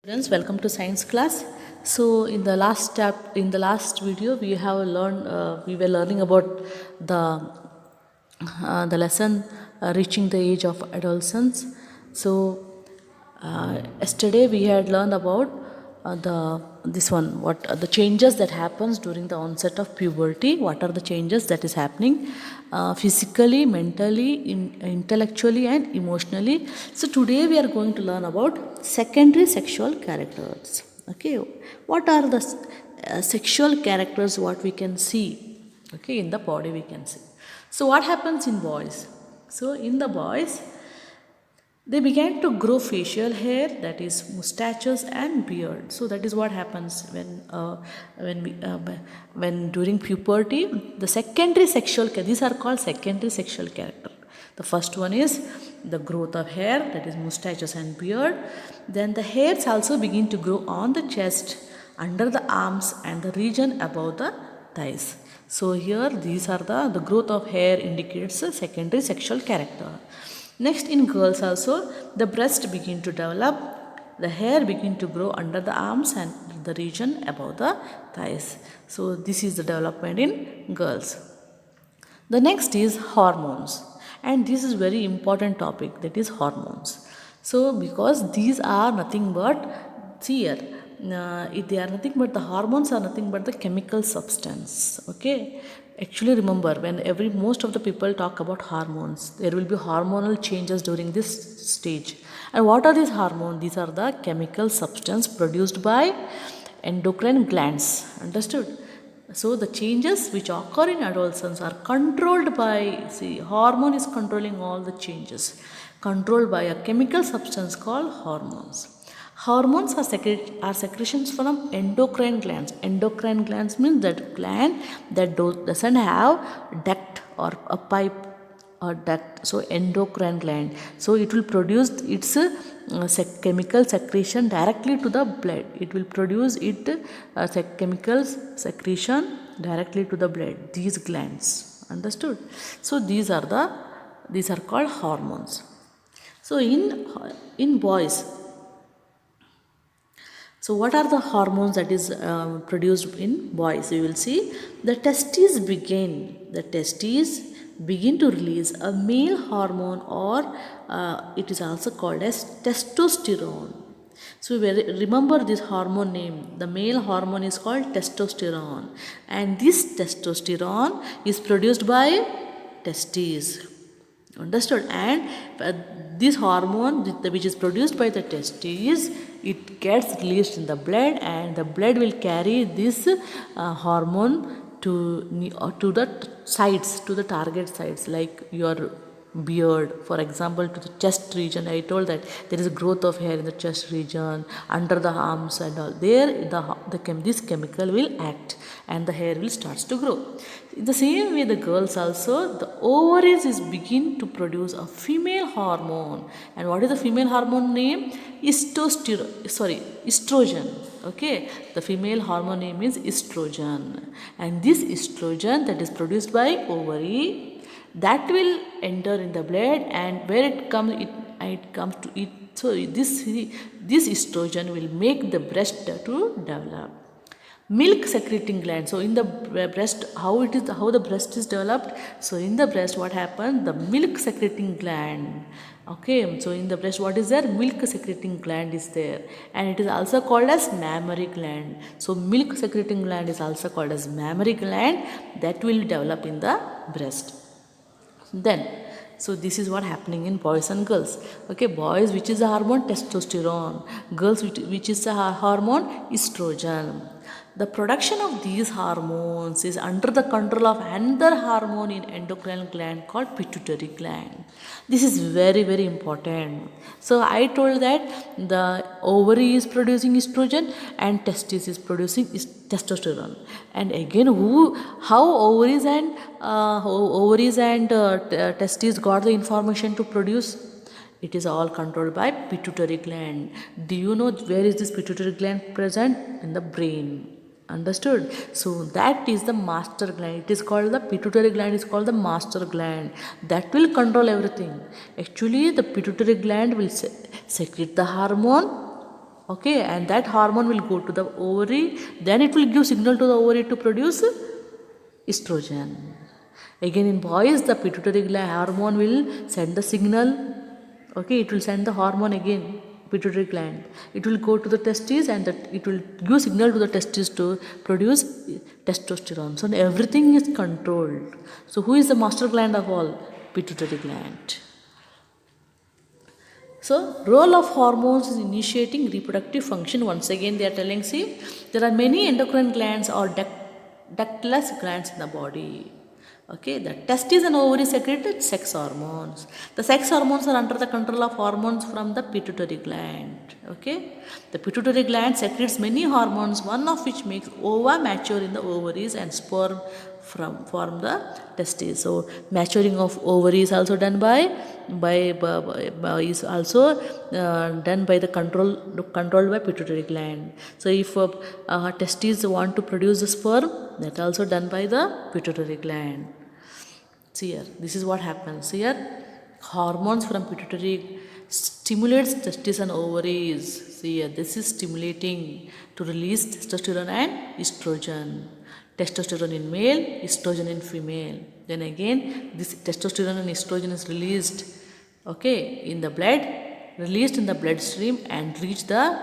Students, welcome to science class. So in the last video we were learning about the the lesson reaching the age of adolescence. So yesterday we had learned about the this one what the changes that happens during the onset of puberty. What are the changes that is happening physically, mentally, intellectually, and emotionally. So today we are going to learn about secondary sexual characters. Okay, what are the sexual characters? What we can see, okay, in the body we can see. So what happens in boys? So in the boys, they began to grow facial hair, that is mustaches and beard. So that is what happens when during puberty. The secondary sexual these are called secondary sexual character. The first one is the growth of hair, that is mustaches and beard. Then the hairs also begin to grow on the chest, under the arms, and the region above the thighs. So here these are the growth of hair indicates a secondary sexual character. Next, in girls also, the breast begin to develop, the hair begin to grow under the arms and the region above the thighs. So this is the development in girls. The next is hormones, and this is very important topic, that is hormones. So because these are nothing but, see here, they are nothing but the hormones are nothing but the chemical substance. Okay, actually remember, when most of the people talk about hormones, there will be hormonal changes during this stage. And what are these hormones? These are the chemical substance produced by endocrine glands. Understood? So the changes which occur in adolescence are controlled by, see, hormone is controlling all the changes, controlled by a chemical substance called hormones. Hormones are secretions from endocrine glands. Endocrine glands means that gland that doesn't have duct or a pipe or duct. So endocrine gland. So it will produce its chemical secretion directly to the blood. It will produce chemical secretion directly to the blood. These glands. Understood? So these are called hormones. So in boys, so what are the hormones that is produced in boys? You will see the testes begin to release a male hormone, or it is also called as testosterone. So remember this hormone name. The male hormone is called testosterone, and this testosterone is produced by testes. Understood? And this hormone which is produced by the testes, it gets released in the blood, and the blood will carry this hormone to the sites, to the target sites, like your beard, for example, to the chest region. I told that there is a growth of hair in the chest region, under the arms and all. There this chemical will act, and the hair will starts to grow. In the same way, the girls also, the ovaries is begin to produce a female hormone. And what is the female hormone name? Estrogen. Okay, the female hormone name is estrogen, and this estrogen that is produced by ovary, that will enter in the blood, and where it comes to it. So this estrogen will make the breast to develop. Milk secreting gland. So in the breast, how the breast is developed? So in the breast, what happens? The milk secreting gland. Okay, so in the breast, what is there? Milk secreting gland is there, and it is also called as mammary gland. So milk secreting gland is also called as mammary gland, that will develop in the breast. Then, so this is what happening in boys and girls. Okay, boys, which is the hormone? Testosterone. Girls, which is the hormone? Estrogen. The production of these hormones is under the control of another hormone in endocrine gland called pituitary gland. This is very, very important. So I told that the ovary is producing estrogen and testis is producing testosterone. And again, how ovaries and testes got the information to produce? It is all controlled by pituitary gland. Do you know where is this pituitary gland present? In the brain. Understood? So that is the master gland. It is called, the pituitary gland is called the master gland, that will control everything. Actually, the pituitary gland will secrete the hormone, Okay, and that hormone will go to the ovary, then it will give signal to the ovary to produce estrogen. Again, in boys, the pituitary gland hormone will send the signal. Okay, it will send the hormone again, pituitary gland. It will go to the testes and it will give signal to the testes to produce testosterone. So everything is controlled. So who is the master gland of all? Pituitary gland. So, role of hormones is initiating reproductive function. Once again, they are telling, see, there are many endocrine glands or ductless glands in the body. Okay, the testes and ovaries secrete sex hormones. The sex hormones are under the control of hormones from the pituitary gland. Okay, the pituitary gland secretes many hormones, one of which makes ova mature in the ovaries and sperm form the testes. So maturing of ovaries also done by is also done by the controlled by pituitary gland. So if testes want to produce the sperm, that also done by the pituitary gland. See here, this is what happens here. Hormones from pituitary stimulates testes and ovaries. See here, this is stimulating to release testosterone and estrogen. Testosterone in male, estrogen in female. Then again, this testosterone and estrogen is released, okay, in the blood, released in the bloodstream and reach the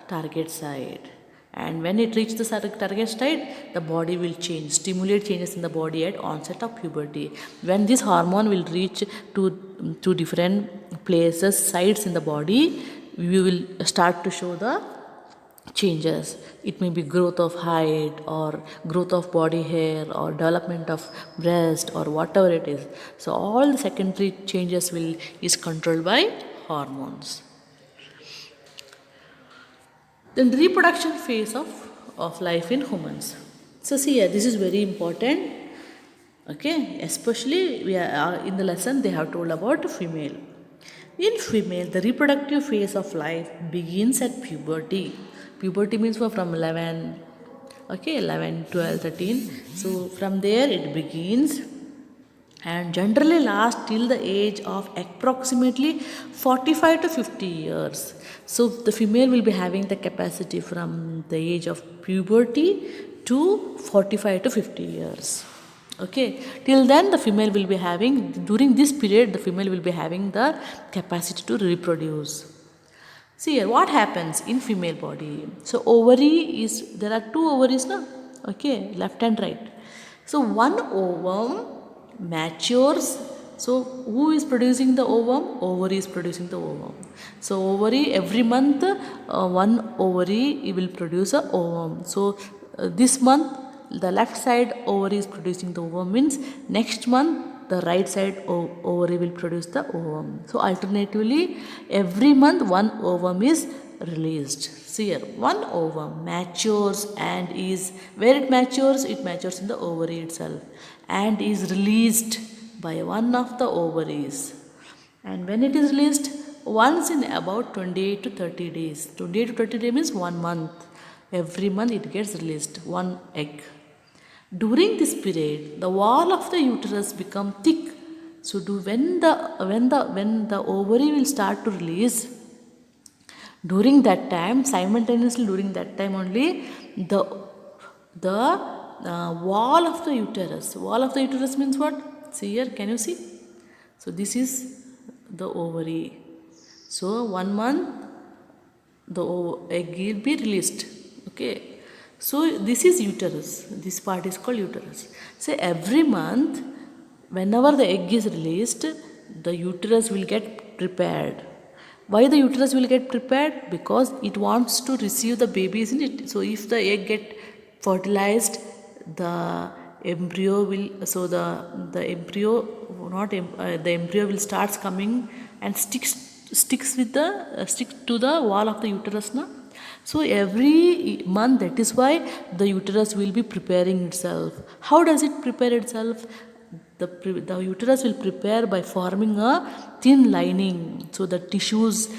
target site. And when it reaches the target site, the body will change, stimulate changes in the body at onset of puberty. When this hormone will reach to different places, sites in the body, we will start to show the changes. It may be growth of height or growth of body hair or development of breast or whatever it is. So all the secondary changes is controlled by hormones. Then reproduction phase of life in humans. So see here, this is very important. Okay, especially we are in the lesson they have told about female. In female, the reproductive phase of life begins at puberty. Puberty means from 11, okay, 11, 12, 13. So from there it begins and generally lasts till the age of approximately 45 to 50 years. So the female will be having the capacity from the age of puberty to 45 to 50 years. Okay, till then the female will be having, during this period the female will be having the capacity to reproduce. See here, what happens in female body? So ovary is, there are two ovaries now, okay, left and right. So one ovum matures. So who is producing the ovum? Ovary is producing the ovum. So ovary, every month one ovary will produce a ovum. So this month the left side ovary is producing the ovum, means next month the right side ovary will produce the ovum. So alternatively every month one ovum is released. See here, one ovum matures and is, where it matures in the ovary itself and is released by one of the ovaries. And when it is released, once in about 28 to 30 days. 28 to 30 days means 1 month. Every month it gets released, one egg. During this period, the wall of the uterus become thick. So when the ovary will start to release, during that time, simultaneously during that time only, the wall of the uterus means what? See here, can you see? So this is the ovary. So 1 month the egg will be released. Okay. So this is uterus. This part is called uterus. So every month, whenever the egg is released, the uterus will get prepared. Why the uterus will get prepared? Because it wants to receive the baby, isn't it? So if the egg get fertilized, the embryo will. So the embryo will starts coming and sticks to the wall of the uterus, na. So every month, that is why the uterus will be preparing itself. How does it prepare itself? The uterus will prepare by forming a thin lining. So the tissues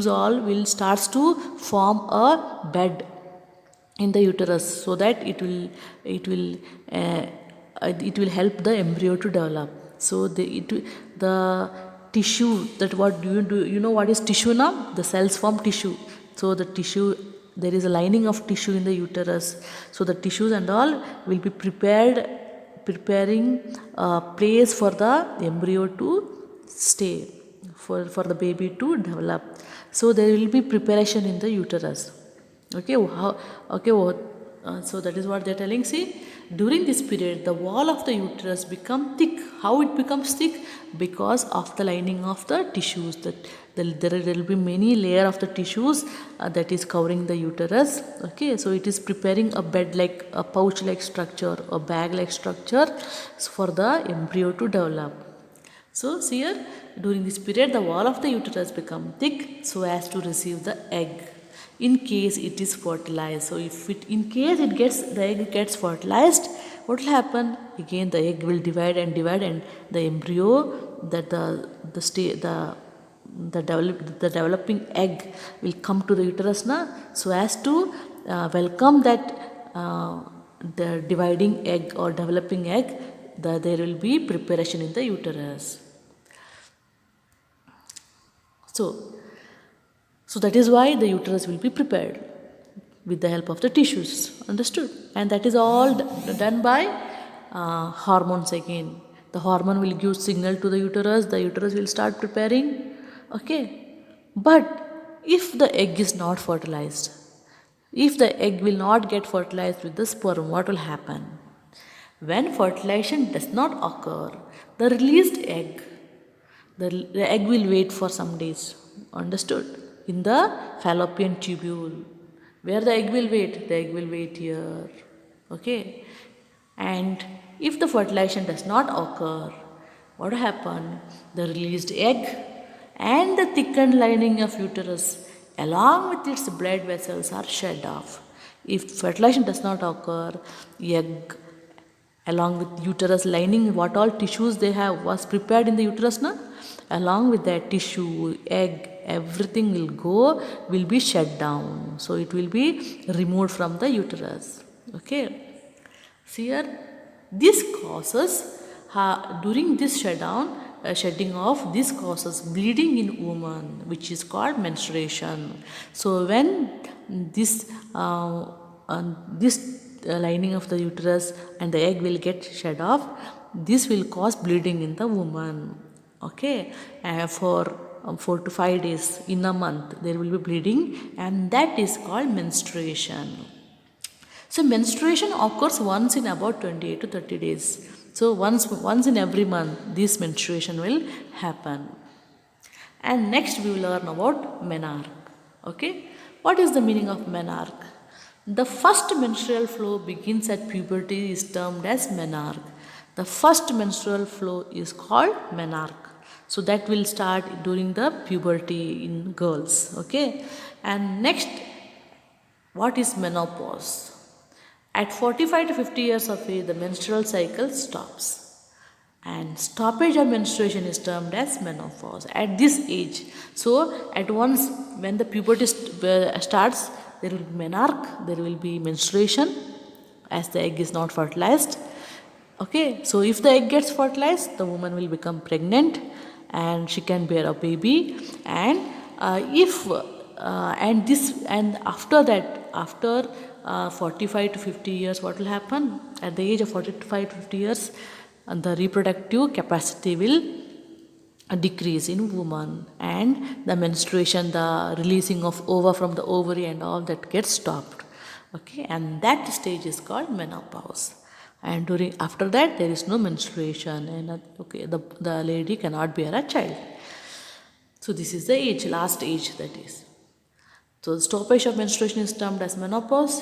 all will starts to form a bed in the uterus, so that it will help the embryo to develop. So the tissue, that what do you know what is tissue now? The cells form tissue. So the tissue, there is a lining of tissue in the uterus. So the tissues and all will be preparing a place for the embryo to stay, for the baby to develop. So there will be preparation in the uterus. Okay, so that is what they are telling. See, during this period, the wall of the uterus become thick. How it becomes thick? Because of the lining of the tissues. There will be many layer of the tissues that is covering the uterus. Okay, so it is preparing a bed like, a pouch like structure, a bag like structure for the embryo to develop. So here, during this period, the wall of the uterus become thick so as to receive the egg, in case it is fertilized. So if in case the egg gets fertilized, what will happen? Again, the egg will divide and the embryo, that the developing egg will come to the uterus now, so as to welcome that the dividing egg or developing egg. There will be preparation in the uterus. So that is why the uterus will be prepared with the help of the tissues. Understood? And that is all done by hormones again. The hormone will give signal to the uterus will start preparing. Okay. But if the egg is not fertilized, if the egg will not get fertilized with the sperm, what will happen? When fertilization does not occur, the released egg, the egg will wait for some days. Understood? In the fallopian tubule. Where the egg will wait? The egg will wait here. Okay? And if the fertilization does not occur, what will happen? The released egg and the thickened lining of uterus along with its blood vessels are shed off. If fertilization does not occur, egg along with uterus lining, what all tissues they have was prepared in the uterus, na? Along with that tissue, egg, everything will be shut down. So it will be removed from the uterus. Okay. See here, this causes, during this shedding off, this causes bleeding in woman, which is called menstruation. So when this lining of the uterus and the egg will get shed off, this will cause bleeding in the woman. Okay, for 4 to 5 days in a month there will be bleeding, and that is called menstruation. So menstruation occurs once in about 28 to 30 days. So once in every month this menstruation will happen. And next we will learn about menarche. Okay, what is the meaning of menarche? The first menstrual flow begins at puberty is termed as menarche. The first menstrual flow is called menarche. So that will start during the puberty in girls. Okay. And next, what is menopause? At 45 to 50 years of age, the menstrual cycle stops. And stoppage of menstruation is termed as menopause at this age. So at once when the puberty starts, there will be menarche, there will be menstruation as the egg is not fertilized. Okay, so if the egg gets fertilized, the woman will become pregnant and she can bear a baby. And after that, after 45 to 50 years, what will happen? At the age of 45 to 50 years, the reproductive capacity will decrease in woman, and the menstruation, the releasing of ova from the ovary and all that gets stopped. Okay, and that stage is called menopause. And after that there is no menstruation, and the lady cannot bear a child. So this is the age, last age, that is. So the stoppage of menstruation is termed as menopause.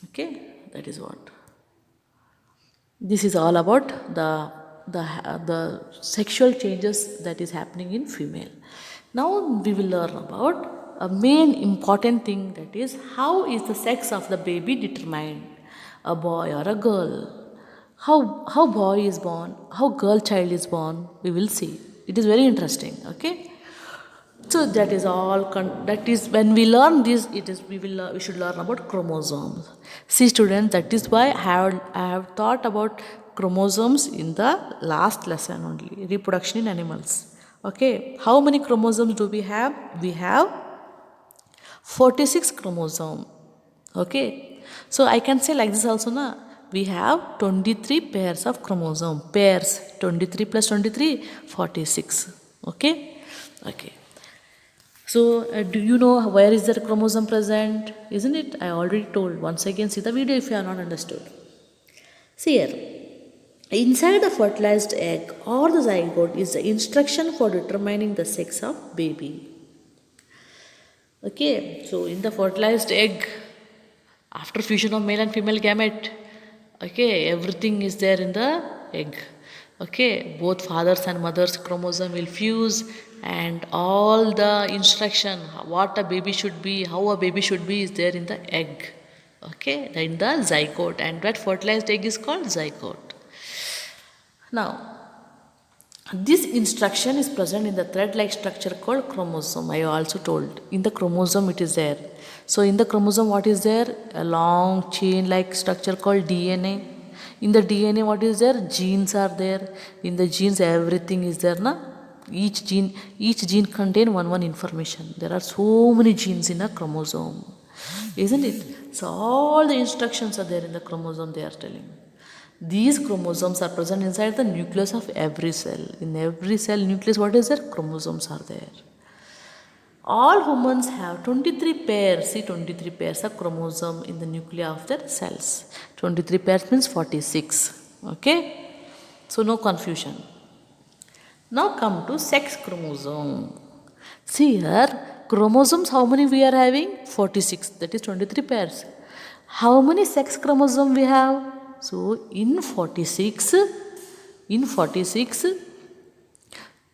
Okay, that is what. This is all about the sexual changes that is happening in female. Now we will learn about a main important thing, that is how is the sex of the baby determined, a boy or a girl. How boy is born, how girl child is born, we will see. It is very interesting. Okay. So that is all. That is when we learn this. We should learn about chromosomes. See, students, that is why I have taught about chromosomes in the last lesson only. Reproduction in animals. Okay, how many chromosomes do we have? We have 46 chromosome. Okay, so I can say like this also na, we have 23 pairs of chromosome. Pairs, 23 plus 23, 46. Okay, okay. So do you know where is the chromosome present? Isn't it? I already told. Once again, see the video if you are not understood. See here. Inside the fertilized egg or the zygote is the instruction for determining the sex of baby. Okay, so in the fertilized egg, after fusion of male and female gamete, okay, everything is there in the egg. Okay, both fathers and mothers chromosome will fuse, and all the instruction what a baby should be, how a baby should be is there in the egg. Okay, in the zygote, and that fertilized egg is called zygote. Now, this instruction is present in the thread-like structure called chromosome. I also told. In the chromosome it is there. So in the chromosome what is there? A long chain-like structure called DNA. In the DNA what is there? Genes are there. In the genes everything is there. Na? Each gene contain one information. There are so many genes in a chromosome. Isn't it? So all the instructions are there in the chromosome they are telling. These chromosomes are present inside the nucleus of every cell. In every cell nucleus, what is there? Chromosomes are there. All humans have 23 pairs. See, 23 pairs of chromosome in the nuclei of their cells. 23 pairs means 46. Okay? So, no confusion. Now come to sex chromosome. See here, chromosomes, how many we are having? 46. That is 23 pairs. How many sex chromosome we have? So in 46,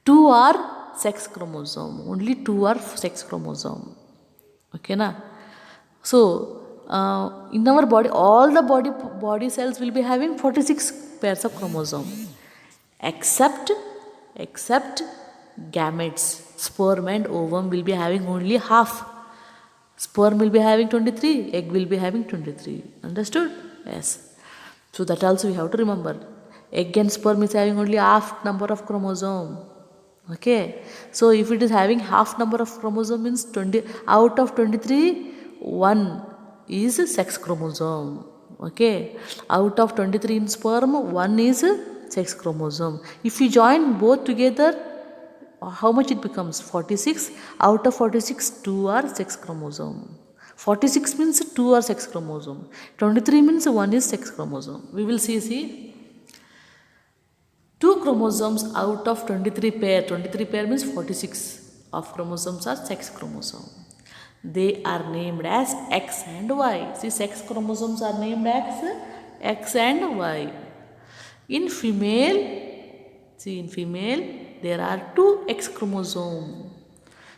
2 are sex chromosome. Only 2 are sex chromosome. Okay na? So in our body, all the body cells will be having 46 pairs of chromosome, except gametes. Sperm and ovum will be having only half. Sperm will be having 23, egg will be having 23. Understood? Yes. So that also we have to remember. Egg and sperm is having only half number of chromosome. Okay. So if it is having half number of chromosome means 20 out of 23, 1 is sex chromosome. Okay. Out of 23 in sperm, 1 is sex chromosome. If we join both together, how much it becomes? 46. Out of 46, 2 are sex chromosome. 46 means 2 are sex chromosome. 23 means 1 is sex chromosome. We will see. 2 chromosomes out of 23 pair. 23 pair means 46 of chromosomes are sex chromosome. They are named as X and Y. See, sex chromosomes are named as X and Y. In female, there are 2 X chromosomes.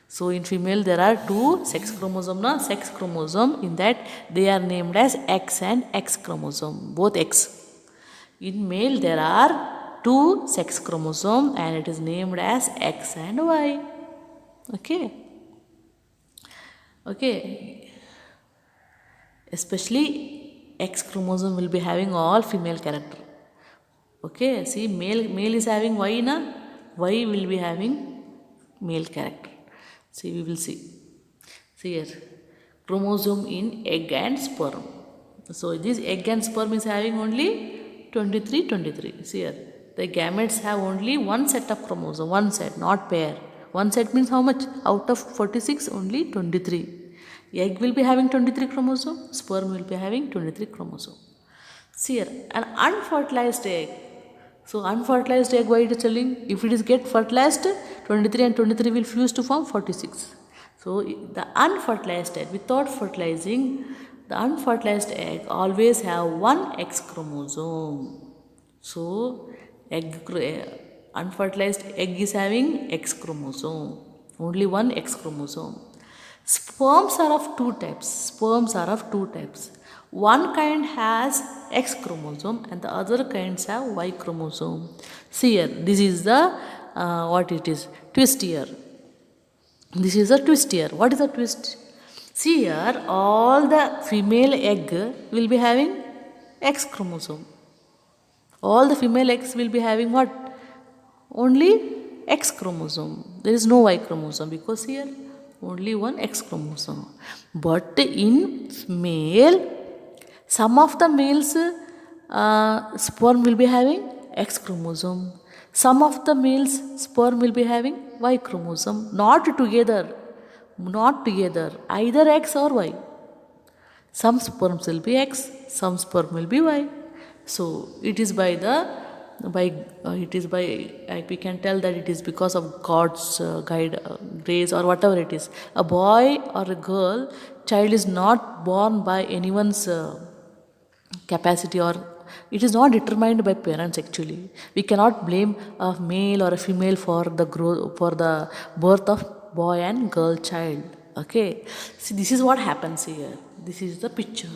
So in female there are 2 sex chromosome. Sex chromosome, in that they are named as X and X chromosome, both X. In male there are 2 sex chromosome and it is named as X and Y. Okay. Especially X chromosome will be having all female character. Okay, see, male is having Y na, Y will be having male character. See, we will see. See here, chromosome in egg and sperm. So this egg and sperm is having only 23. See here, the gametes have only one set of chromosome, one set, not pair. One set means how much? Out of 46, only 23. Egg will be having 23 chromosome, sperm will be having 23 chromosome. See here, an unfertilized egg. So unfertilized egg, why it is telling? If it is get fertilized, 23 and 23 will fuse to form 46. So the unfertilized egg, without fertilizing, the unfertilized egg always have one X chromosome. So unfertilized egg is having X chromosome, only one X chromosome. Sperms are of two types. One kind has X chromosome and the other kinds have Y chromosome. See here, this is the twist here. This is a twist here. What is a twist? See here, all the female egg will be having X chromosome. All the female eggs will be having what? Only X chromosome. There is no Y chromosome because here only one X chromosome. But in male, some of the males sperm will be having X chromosome. Some of the males sperm will be having Y chromosome. Not together. Not together. Either X or Y. Some sperms will be X, some sperm will be Y. So it is by we can tell that it is because of God's grace or whatever it is. A boy or a girl child is not born by anyone's capacity, or it is not determined by parents. Actually, we cannot blame a male or a female for the birth of boy and girl child. Okay, see, this is what happens here. This is the picture.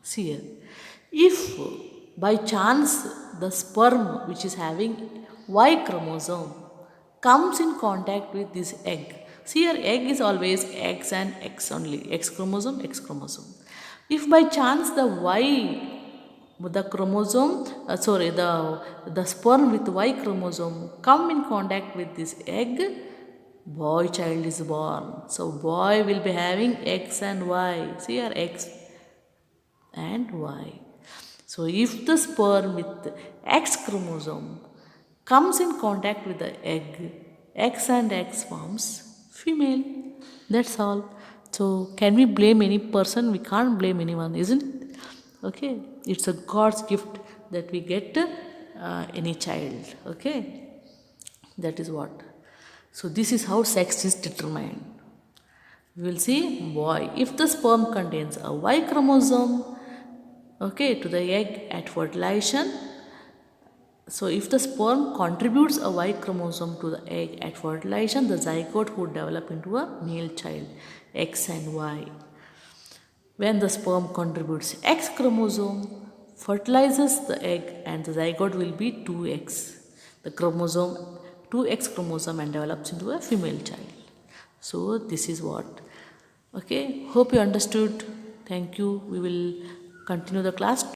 See here, if by chance the sperm which is having Y chromosome comes in contact with this egg. See here, egg is always X and X only, X chromosome, X chromosome. If by chance the sperm with Y chromosome come in contact with this egg, boy child is born. So boy will be having X and Y. See here, X and Y. So if the sperm with X chromosome comes in contact with the egg, X and X forms female. That's all. So can we blame any person? We can't blame anyone, isn't it? Okay, it's a God's gift that we get any child. Okay, that is what. So this is how sex is determined. We will see boy. If the sperm contains a Y chromosome, okay, to the egg at fertilization. So if the sperm contributes a Y chromosome to the egg at fertilization, the zygote would develop into a male child, X and Y. When the sperm contributes X chromosome, fertilizes the egg, and the zygote will be 2X. The chromosome, 2X chromosome, and develops into a female child. So this is what. Okay, hope you understood. Thank you. We will continue the class.